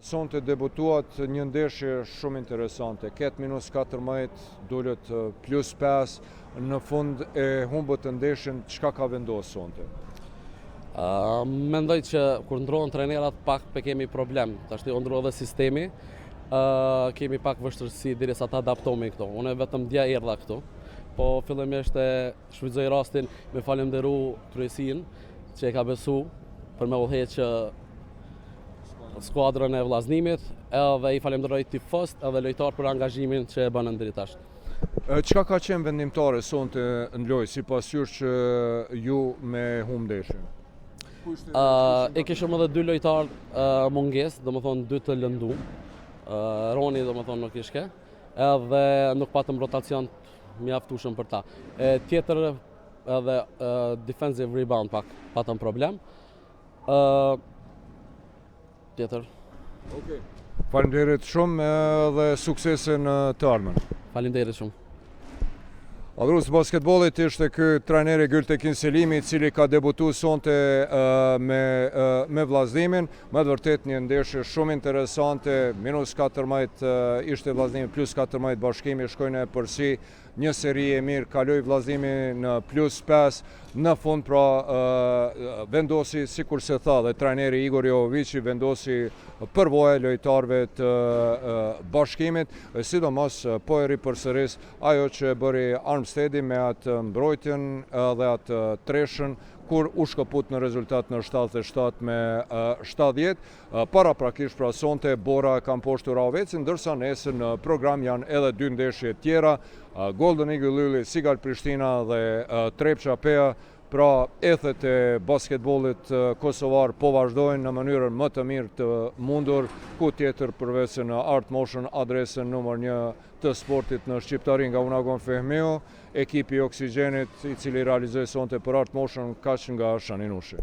sonte debutuat një ndeshje shumë interesante. Ket -14, dulët +5, në fund e humbët të ndeshjen, çka ka vendosur sonte? Mendoj që kur ndrohen trajnerat pak kemi problem. Tash u ndroi edhe sistemi. Kemi pak vështirësi derisa ta adaptohemi këto. Unë vetëm dja erdha këtu. Po fillimisht e shfrytëzoj rastin me falenderu kryesinë që e ka besu për me udhëheq skuadrën e vllaznimit, edhe I falenderoj tifost edhe lojtar për angazhimin që e bën deri tash. Çka ka qenë vendimtare sonte në lojë sipas jush që ju me humb ndeshjen? E kishëm edhe 2 lojtar mungesë, domethënë 2 të lëndu. Roni domethënë nuk ishte, edhe nuk patëm rotacion mjaftueshëm për ta. Tjetër edhe defensive rebound pak patëm problem. Tjetër. Okej. Faleminderit shumë dhe suksese në të ardhmen. Faleminderit shumë. Adhurues basketbollit ishte ky trajneri Gültekin Selimi, I cili ka debutuar sonte me vllaznimin. Me të vërtet një ndeshje shumë interesante. -14 ishte vllaznimi, +14 Bashkimi, shkojnë përsi një seri e mirë, kaloi vllaznimi në +5 në fund, pra vendosi, sikur se tha dhe trajneri Igor Jovovići, vendosi përvojë lojtarëve të Bashkimit, sidomos po e ripërsëris ajo që bëri Armstedi me atë mbrojtjen dhe atë treshën kur u shkëput në rezultat në 77 me 70. Paraprakisht pra sonte Bora ka mposhtur Ravecin, ndërsa nesër në program janë edhe 2 ndeshje tjera, Golden Eagle Lulli, Sigal Prishtina dhe Trepça Pea. Pra ethet e basketbollit kosovar po vazhdojnë në mënyrën më të mirë të mundur, ku tjetër përveç në Art Motion, adresën numër 1 të sportit në Shqiptari nga Unagon Fehmiu, ekipi Oksigjenit I cili realizoi sonte për Art Motion kaq nga Shani Nushi.